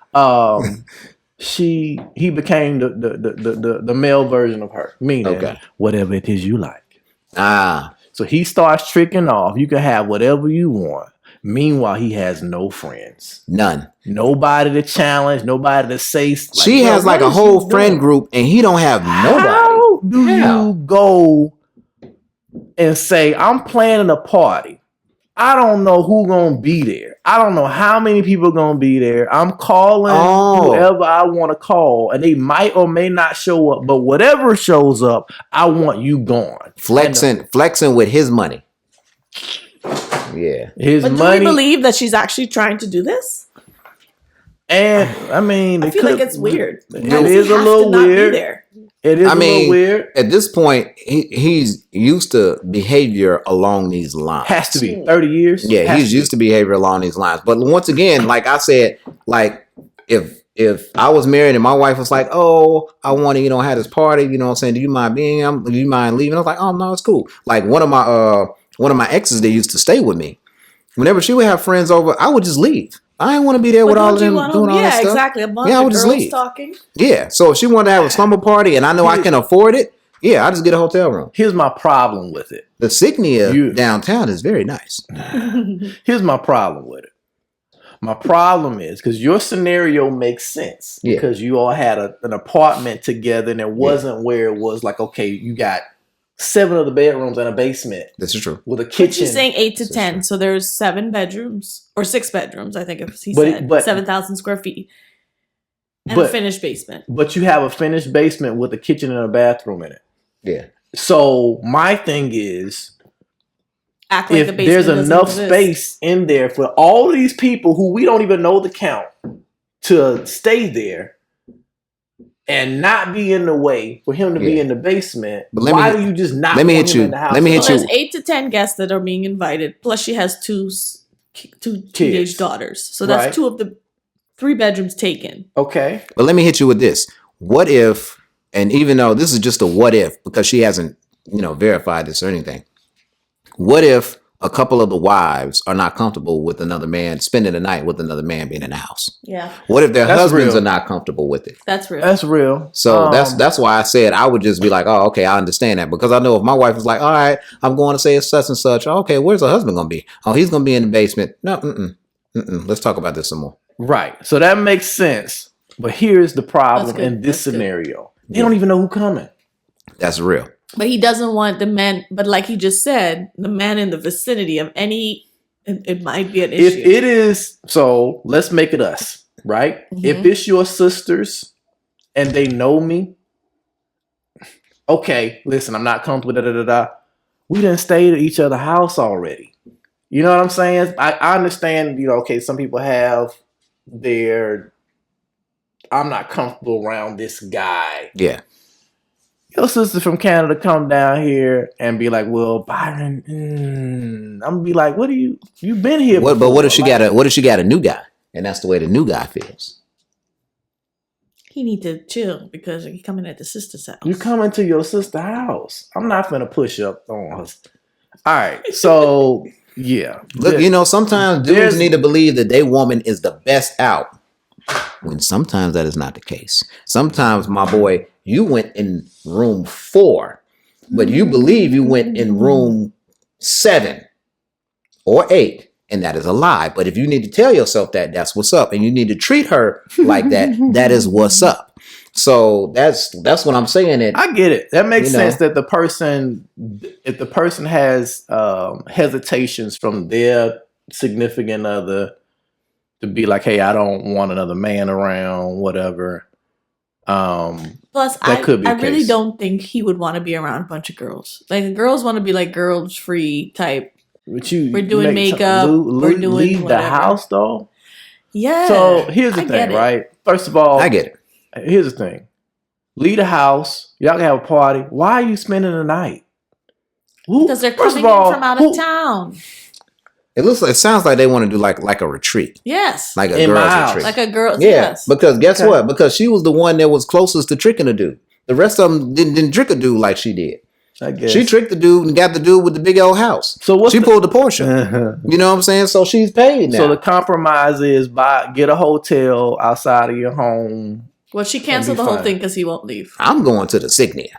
S1: he became the male version of her. Meaning whatever it is you like. So he starts tricking off. You can have whatever you want. Meanwhile, he has no friends.
S2: None.
S1: Nobody to challenge. Nobody to say.
S2: She has like a whole friend group, and he don't have nobody.
S1: How do you go and say, I'm planning a party. I don't know who's going to be there. I don't know how many people are going to be there. I'm calling whoever I want to call, and they might or may not show up. But whatever shows up, I want you gone.
S2: Flexing with his money. Yeah.
S3: But do we believe that she's actually trying to do this?
S1: And I mean,
S3: I feel like it's weird.
S1: It is a little weird. It is a little weird.
S2: At this point, he's used to behavior along these lines.
S1: Has to be 30 years.
S2: Yeah, he's used to behavior along these lines. But once again, like I said, like if I was married and my wife was like, oh, I want to, have this party, you know what I'm saying? Do you mind do you mind leaving? I was like, oh no, it's cool. Like one of my exes that used to stay with me, whenever she would have friends over, I would just leave. I didn't want to be there with all of them doing all that stuff.
S3: Yeah, exactly. A bunch
S2: of
S3: girls talking.
S2: Yeah. So if she wanted to have a slumber party and I know I can afford it, Yeah, I just get a hotel room.
S1: Here's my problem with it.
S2: The Signia downtown is very nice.
S1: Here's my problem with it. My problem is because your scenario makes sense because you all had an apartment together and it wasn't where it was like, okay, you got 7 of the bedrooms and a basement.
S2: This is true.
S1: With a kitchen.
S3: But she's saying 8 to 10. So there's 7 bedrooms or 6 bedrooms, I think he said. 7,000 square feet. And a finished basement. But
S1: you have a finished basement with a kitchen and a bathroom in it.
S2: Yeah.
S1: So my thing is,
S3: act like
S1: if there's enough space in there for all these people who we don't even know the count to stay there and not be in the way for him to be in the basement, why do you just not want him in the house?
S3: There's 8 to 10 guests that are being invited. Plus she has two teenage daughters. So that's 2 of the 3 bedrooms taken.
S1: Okay.
S2: But let me hit you with this. What if, and even though this is just a what if, because she hasn't, verified this or anything. What if a couple of the wives are not comfortable with another man spending the night with another man being in the house?
S3: Yeah.
S2: What if their husbands are not comfortable with it?
S3: That's real.
S1: That's real.
S2: So that's why I said I would just be like, oh, okay, I understand that. Because I know if my wife is like, all right, I'm going to say it's such and such. Okay, where's the husband going to be? Oh, he's going to be in the basement. No, let's talk about this some more.
S1: Right. So that makes sense. But here's the problem in this scenario. They don't even know who's coming.
S2: That's real.
S3: But he doesn't want the man, but like he just said, the man in the vicinity of it might be an issue.
S1: If it is, so let's make it us, right? Mm-hmm. If it's your sisters and they know me, okay, listen, I'm not comfortable, we didn't stay at each other's house already. You know what I'm saying? I understand, okay, some people have I'm not comfortable around this guy.
S2: Yeah.
S1: Your sister from Canada come down here and be like, well, Byron, I'm gonna be like, you've been here before.
S2: But what if she got a new guy? And that's the way the new guy feels.
S3: He need to chill because he coming at the sister's house.
S1: You coming to your sister's house. I'm not gonna push up on us. All right. So yeah.
S2: Look, sometimes dudes need to believe that their woman is the best out. When sometimes that is not the case. Sometimes, my boy, you went in room 4, but you believe you went in room 7 or 8, and that is a lie. But if you need to tell yourself that, that's what's up, and you need to treat her like that, that is what's up. So that's what I'm saying.
S1: I get it. That makes sense that if the person has hesitations from their significant other to be like, hey, I don't want another man around, whatever.
S3: Plus, I really don't think he would want to be around a bunch of girls. Like, girls want to be like girls free type. We're doing makeup. We're doing leave whatever.
S1: The house though.
S3: Yeah.
S1: So here's the thing, right? First of all,
S2: I get it.
S1: Here's the thing: leave the house. Y'all can have a party. Why are you spending the night?
S3: Because they're coming in from out of town.
S2: It sounds like they want to do like a retreat.
S3: Yes.
S2: Like a girl's retreat.
S3: Like a girl's,
S2: yes. Because guess what? Because she was the one that was closest to tricking a dude. The rest of them didn't trick a dude like she did.
S1: I guess.
S2: She tricked the dude and got the dude with the big old house. So she pulled the portion. You know what I'm saying? So she's paid now.
S1: So the compromise is get a hotel outside of your home.
S3: Well, she canceled the whole thing because he won't leave.
S2: I'm going to the Signia.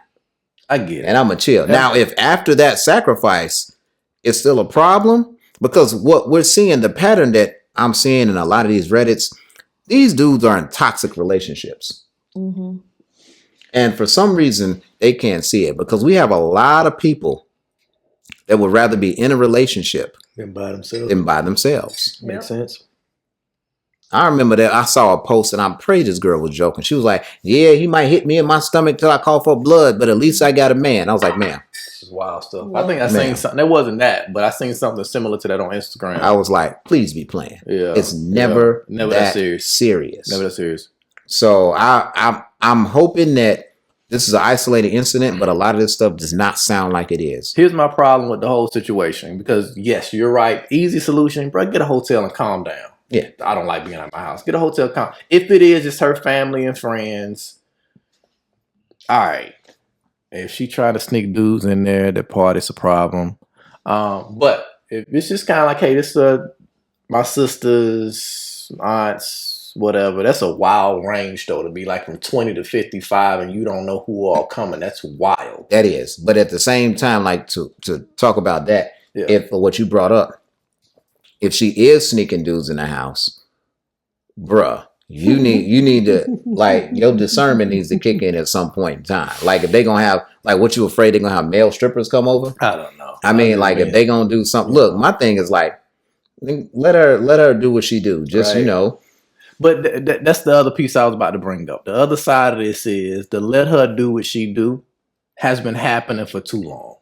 S1: I get it.
S2: And I'm going to chill. Now, if after that sacrifice, it's still a problem, because what we're seeing, the pattern that I'm seeing in a lot of these Reddits, these dudes are in toxic relationships. Mm-hmm. And for some reason, they can't see it, because we have a lot of people that would rather be in a relationship
S1: than by themselves. Makes sense.
S2: I remember that I saw a post, and I'm pretty this girl was joking. She was like, yeah, he might hit me in my stomach till I call for blood, but at least I got a man. I was like, man.
S1: This is wild stuff. I think I seen something. That wasn't that, but I seen something similar to that on Instagram.
S2: I was like, please be playing. Yeah. It's never that serious.
S1: Never that serious.
S2: So I'm hoping that this is an isolated incident, but a lot of this stuff does not sound like it is.
S1: Here's my problem with the whole situation, because yes, you're right. Easy solution, bro. Get a hotel and calm down.
S2: Yeah.
S1: I don't like being at my house. Get a hotel. If it is, it's her family and friends. All right. If she try to sneak dudes in there, the party's a problem. But if it's just kind of like, hey, this is my sister's, aunts, whatever. That's a wild range though, to be like from 20 to 55 and you don't know who all coming. That's wild.
S2: That is. But at the same time, like to talk about that, if what you brought up, if she is sneaking dudes in the house, bruh, you need to, like, your discernment needs to kick in at some point in time. Like, if they gonna have, like, what you afraid they're gonna have male strippers come over?
S1: I don't know.
S2: I mean, like, if they gonna do something, look, my thing is like, let her do what she do. Just,
S1: right.
S2: you know.
S1: But that's the other piece I was about to bring up. The other side of this is the let her do what she do has been happening for too long.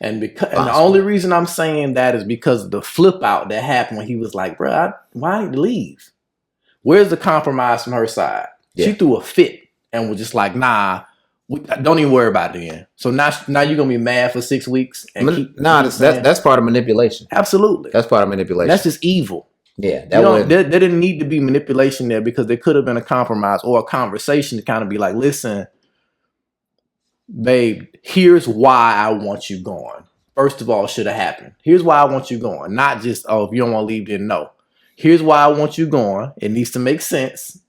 S1: And the only reason I'm saying that is because of the flip out that happened when he was like, bro, why did you leave? Where's the compromise from her side? Yeah. She threw a fit and was just like, nah, don't even worry about it then. So now you're going to be mad for 6 weeks?
S2: That's part of manipulation.
S1: Absolutely.
S2: That's part of manipulation.
S1: That's just evil.
S2: Yeah.
S1: There didn't need to be manipulation there because there could have been a compromise or a conversation to kind of be like, listen, babe, here's why I want you gone. First of all, it should have happened. Here's why I want you gone. Not just, oh, if you don't want to leave, then no. Here's why I want you gone. It needs to make sense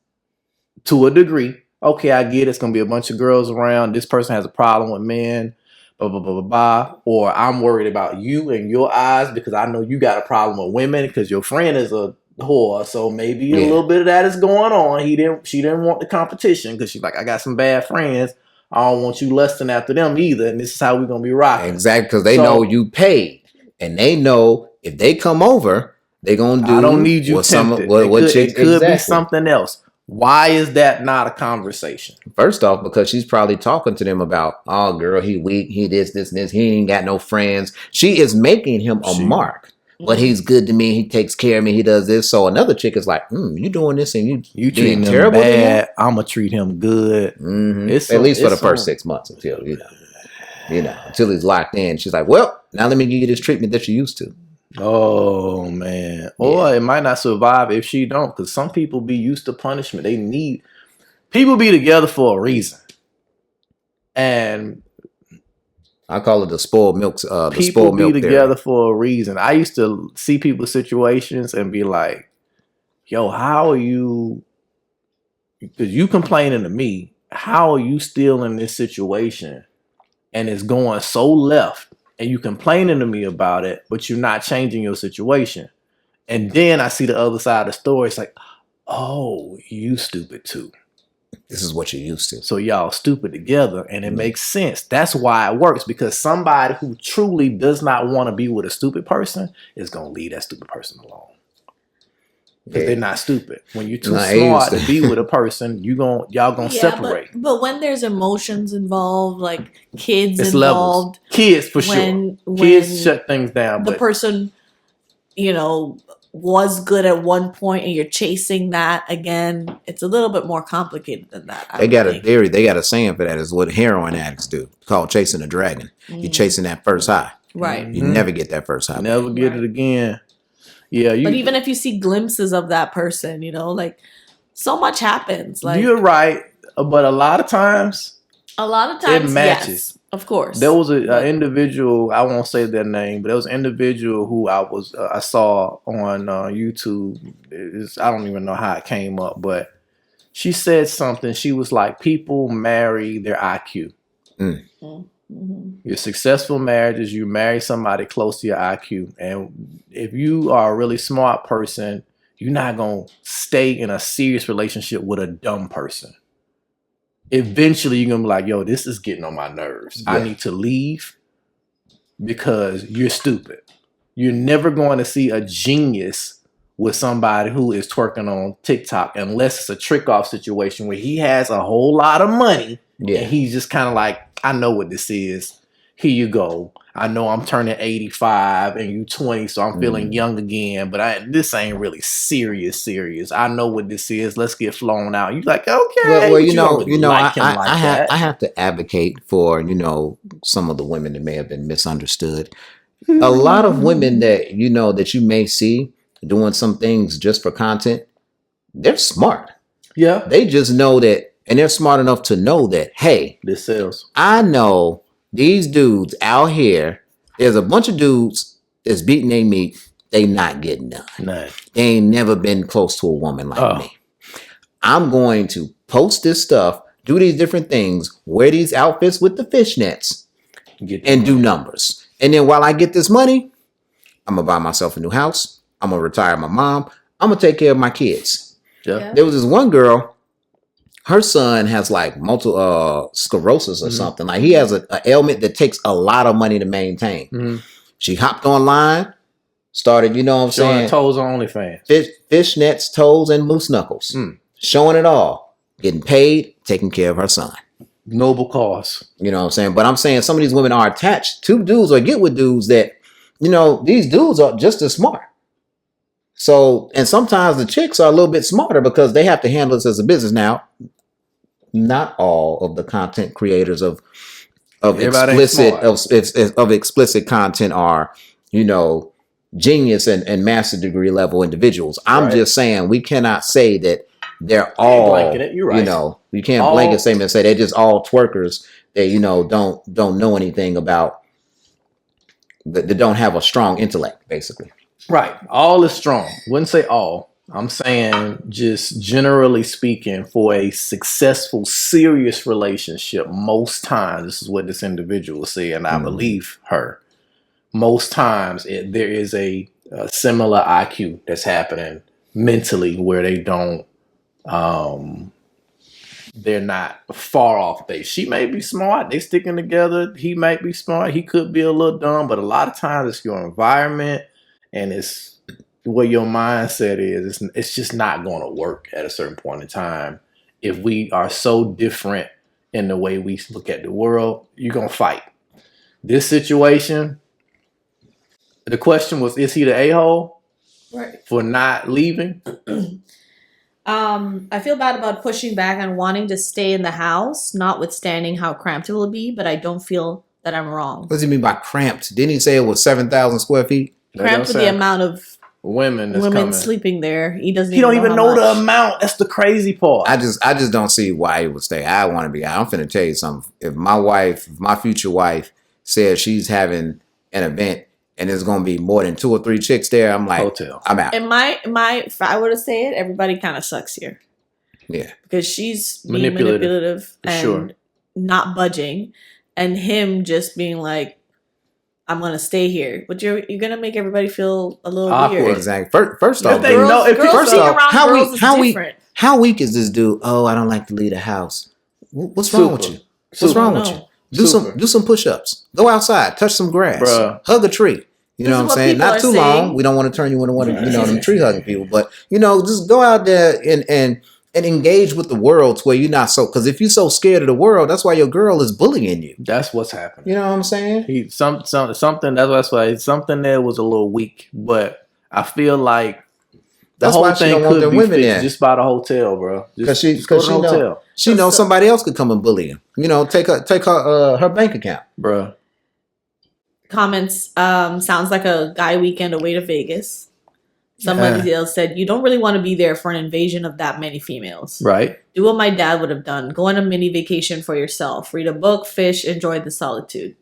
S1: to a degree. Okay, I get it. It's going to be a bunch of girls around. This person has a problem with men, blah, blah, blah, blah, blah. Or I'm worried about you and your eyes because I know you got a problem with women because your friend is a whore. So maybe a little bit of that is going on. She didn't want the competition because she's like, I got some bad friends. I don't want you lusting after them either. And this is how we're going to be rocking.
S2: Exactly, because they know you paid. And they know if they come over, they're going to do.
S1: I don't need you tempted. It could be something else. Why is that not a conversation?
S2: First off, because she's probably talking to them about, oh, girl, he weak, he this, and this. He ain't got no friends. She is making him a mark. But he's good to me. He takes care of me. He does this. So another chick is like, you doing this and you
S1: treating him terrible bad. I'm going to treat him good.
S2: Mm-hmm. At least for the first 6 months until, until he's locked in. She's like, well, now let me give you this treatment that you used to.
S1: Oh, man. Or it might not survive if she don't, because some people be used to punishment. People be together for a reason. And
S2: I call it the spoiled milk.
S1: People be together for a reason. I used to see people's situations and be like, yo, how are you? Because you complaining to me, how are you still in this situation? And it's going so left and you complaining to me about it, but you're not changing your situation. And then I see the other side of the story. It's like, oh, you stupid too.
S2: This is what you're used to.
S1: So y'all stupid together, and it makes sense. That's why it works, because somebody who truly does not want to be with a stupid person is going to leave that stupid person alone. Because they're not stupid. When you're too smart to be with a person, y'all gonna separate.
S3: But when there's emotions involved, like kids involved,
S1: levels. Kids for sure. Kids shut things down.
S3: The person, was good at one point and you're chasing that again, it's a little bit more complicated than that.
S2: They got a theory. They got a saying for that. Is what heroin addicts do. It's called chasing a dragon. Mm-hmm. You're chasing that first high.
S3: Right.
S2: You never get that first high.
S1: Never get it again. Yeah.
S3: But even if you see glimpses of that person, like so much happens. Like
S1: you're right. But a lot of times it matches.
S3: Yes. Of course.
S1: There was an individual, I won't say their name, but there was an individual who I saw on YouTube. I don't even know how it came up, but she said something. She was like, people marry their IQ. Mm-hmm. Your successful marriages, you marry somebody close to your IQ. And if you are a really smart person, you're not going to stay in a serious relationship with a dumb person. Eventually you're going to be like, yo, this is getting on my nerves. Yeah. I need to leave because you're stupid. You're never going to see a genius with somebody who is twerking on TikTok unless it's a trick off situation where he has a whole lot of money. Yeah. And he's just kind of like, I know what this is. Here you go. I know I'm turning 85 and you 20, so I'm feeling young again, but this ain't really serious. I know what this is. Let's get flown out. You're like, okay.
S2: Well, I have to advocate for, some of the women that may have been misunderstood. A lot of women that, that you may see doing some things just for content, they're smart.
S1: Yeah.
S2: They just know that, and they're smart enough to know that, hey,
S1: this sells.
S2: I know these dudes out here, there's a bunch of dudes that's beating their meat. They not getting done.
S1: No.
S2: They ain't never been close to a woman like me. I'm going to post this stuff, do these different things, wear these outfits with the fishnets, and do numbers. And then while I get this money, I'm going to buy myself a new house. I'm going to retire my mom. I'm going to take care of my kids.
S1: Yeah.
S2: There was this one girl, her son has like multiple sclerosis or something. Like he has an ailment that takes a lot of money to maintain.
S1: Mm-hmm.
S2: She hopped online, started, you know what I'm
S1: Showing
S2: saying?
S1: toes on OnlyFans.
S2: Fishnets, toes, and moose knuckles. Showing it all. Getting paid, taking care of her son.
S1: Noble cause.
S2: You know what I'm saying? But I'm saying some of these women are attached to dudes or get with dudes that, you know, these dudes are just as smart. So, and sometimes the chicks are a little bit smarter because they have to handle this as a business. Now, not all of the content creators of explicit content are, you know, genius and master degree level individuals. I'm just saying we cannot say that they're all,
S1: You're right.
S2: you know, you can't blanket statement and say they're just all twerkers that, you know, don't know anything about, that don't have a strong intellect, basically.
S1: Right. All is strong. Wouldn't say all. I'm saying just generally speaking, for a successful, serious relationship, most times, this is what this individual said, and I believe her, most times there is a similar IQ that's happening mentally where they don't, they're not far off base. She may be smart. They sticking together. He might be smart. He could be a little dumb, but a lot of times it's your environment and it's what your mindset is. It's just not going to work at a certain point in time. If we are so different in the way we look at the world, you're going to fight. This situation, the question was, is he the a-hole for not leaving?
S3: I feel bad about pushing back and wanting to stay in the house, notwithstanding how cramped it will be, but I don't feel that I'm wrong.
S2: What does he mean by cramped? Didn't he say it was 7,000 square feet?
S3: Cramped with the amount of
S1: women
S3: sleeping there. He don't
S1: even know the amount. That's the crazy part.
S2: I just don't see why he would stay. I'm finna tell you something. If my future wife says she's having an event and there's gonna be more than 2 or 3 chicks there, I'm like, hotel. I'm out.
S3: And if I were to say it, everybody kind of sucks here.
S2: Yeah,
S3: because she's being manipulative and not budging, and him just being like, I'm gonna stay here, but you're gonna make everybody feel a little weird.
S2: Exactly. First off, how weak is this dude? Oh, I don't like to leave the house. What's wrong with you? What's wrong with you? Do some push-ups. Go outside. Touch some grass.
S1: Bruh.
S2: Hug a tree. You know what I'm saying? Not too long. We don't want to turn you into one of them tree hugging people, but you know, just go out there and engage with the world to where you're not so. Because if you're so scared of the world, that's why your girl is bullying you.
S1: That's what's happening.
S2: You know what I'm saying?
S1: Something. That's why something there was a little weak, but I feel like the whole thing could be fixed just by the hotel, bro. Because
S2: she knows somebody else could come and bully him. You know, take her bank account,
S1: bro.
S3: Comments. Sounds like a guy weekend away to Vegas. Somebody else said, you don't really want to be there for an invasion of that many females.
S1: Right.
S3: Do what my dad would have done. Go on a mini vacation for yourself. Read a book, fish, enjoy the solitude.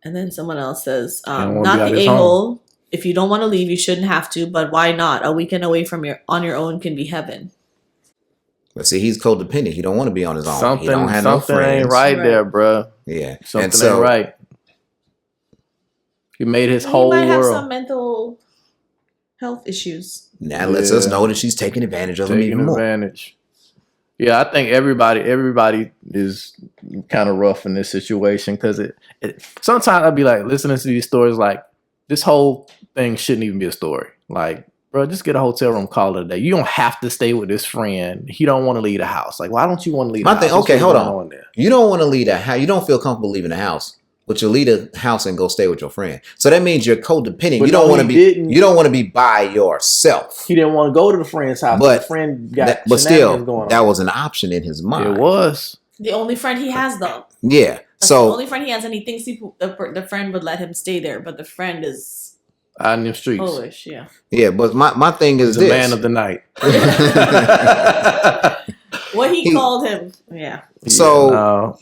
S3: And then someone else says, not the a-hole. If you don't want to leave, you shouldn't have to, but why not? A weekend away from on your own can be heaven.
S2: But see, he's codependent. He don't want to be on his own.
S1: Something,
S2: he don't have no friends.
S1: Ain't right there, bro.
S2: Yeah.
S1: Something ain't right. He made his whole world.
S3: He might have some mental health issues.
S2: That lets us know that she's taking advantage of him even more.
S1: Yeah, I think everybody is kind of rough in this situation because it sometimes I'd be like listening to these stories like this whole thing shouldn't even be a story. Like, bro, just get a hotel room, call it a day. You don't have to stay with this friend. He don't want to leave the house. Like, why don't you want to leave the house?
S2: Okay, hold on. You don't want to leave the house. You don't feel comfortable leaving the house. But you leave the house and go stay with your friend. So that means you're codependent. But you don't want to be. You don't want to be by yourself.
S1: He didn't want to go to the friend's house. But the friend got
S2: but still, that was an option in his mind.
S1: It was
S3: the only friend he has, though.
S2: Yeah.
S3: That's the only friend he has, and he thinks the friend would let him stay there, but the friend is
S1: out in the streets.
S3: Polish, yeah.
S2: Yeah, but my thing is
S1: the man of the night.
S3: What he called him, yeah.
S2: So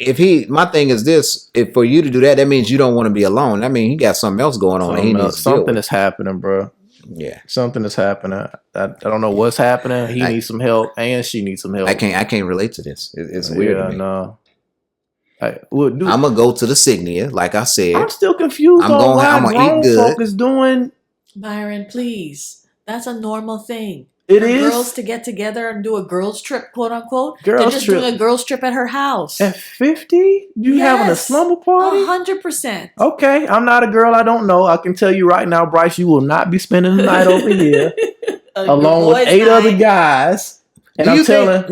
S2: my thing is this: if for you to do that, that means you don't want to be alone. I mean, he got something else going on.
S1: Something is happening, bro.
S2: Yeah.
S1: Something is happening. I don't know what's happening. He needs some help, and she needs some help.
S2: I can't relate to this. It's weird to me.
S1: No.
S2: I'm gonna go to the Signia, like I said.
S1: I'm still confused on why grown folk is doing.
S3: Byron, please. That's a normal thing.
S1: It is
S3: girls to get together and do a girls trip, quote unquote. They're just doing a girls trip at her house.
S1: At 50? You having a slumber party?
S3: 100%.
S1: Okay, I'm not a girl. I don't know. I can tell you right now, Bryce, you will not be spending the night over here along with 8 other guys. And I'm telling.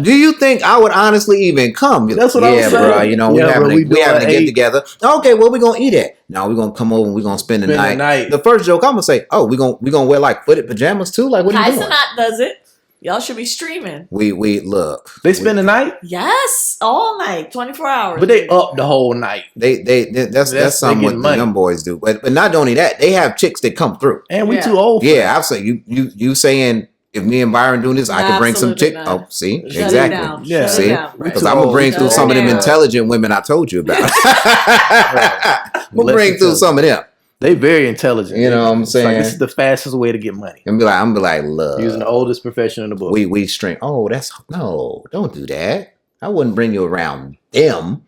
S2: Do you think I would honestly even come?
S1: That's what I'm saying.
S2: Bro, you know, we having to get together. Okay, where we gonna eat at? No, we're gonna come over and we're gonna spend the night. The first joke I'm gonna say, oh, we gonna wear like footed pajamas too? Like, what are you doing?
S3: Tyson does it. Y'all should be streaming.
S2: We look.
S1: They spend the night?
S3: Yes, all night, 24 hours.
S1: But they up the whole night.
S2: That's something what the young boys do. But not only that, they have chicks that come through.
S1: And we too old.
S2: Yeah, I'll say you saying. If me and Byron doing this, I can bring some chick. Oh, see,
S3: Shut
S2: exactly.
S1: Yeah,
S2: see, because I'm gonna bring through some of them intelligent women I told you about. We'll bring through some of them.
S1: They very intelligent.
S2: You know what I'm saying?
S1: Like, this is the fastest way to get money.
S2: I'm be like, look,
S1: using the oldest profession in the book.
S2: We string. Oh, don't do that. I wouldn't bring you around them.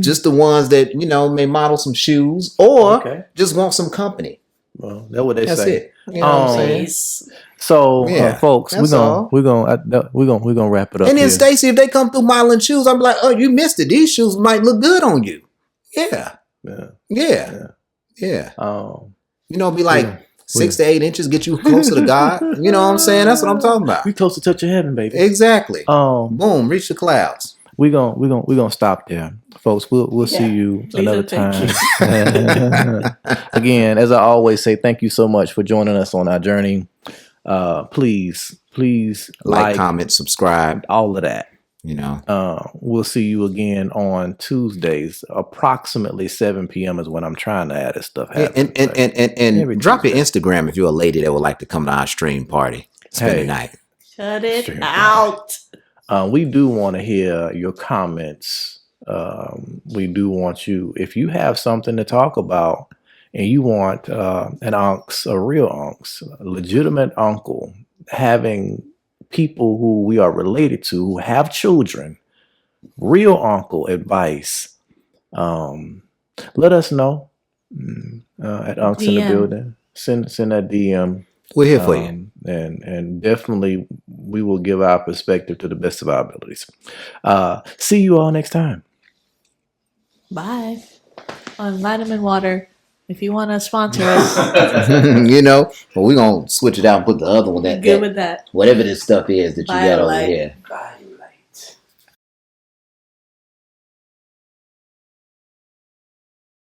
S2: Just the ones that may model some shoes or just want some company.
S1: Well, that's what they say.
S2: That's it. You know what I'm saying?
S1: So, folks, we're gonna wrap it up.
S2: And then Stacy, if they come through modeling shoes, I'm like, oh, you missed it. These shoes might look good on you. Yeah. Be like 6 to 8 inches, get you closer to God. You know what I'm saying? That's what I'm talking about.
S1: We close to touch of heaven, baby.
S2: Exactly. Boom, reach the clouds.
S1: We're gonna stop there, folks. We'll see you another time. Again, as I always say, thank you so much for joining us on our journey. Please
S2: like, comment, subscribe,
S1: all of that.
S2: We'll
S1: see you again on Tuesdays, approximately 7 p.m. is when I'm trying to add this stuff.
S2: And drop your Instagram if you're a lady that would like to come to our stream party, spend the night.
S3: Shut it out.
S1: We do want to hear your comments. We do want you, if you have something to talk about and you want an unks, a real unks, a legitimate uncle, having people who we are related to who have children, real uncle advice, let us know at Unks DM. In the Building. Send that DM.
S2: We're here for you.
S1: And definitely we will give our perspective to the best of our abilities. See you all next time.
S3: Bye. On Vitamin Water, if you want to sponsor us.
S2: But we're going to switch it out and put the other one.
S3: Good with that.
S2: Whatever this stuff is that you got over here.
S3: Bye.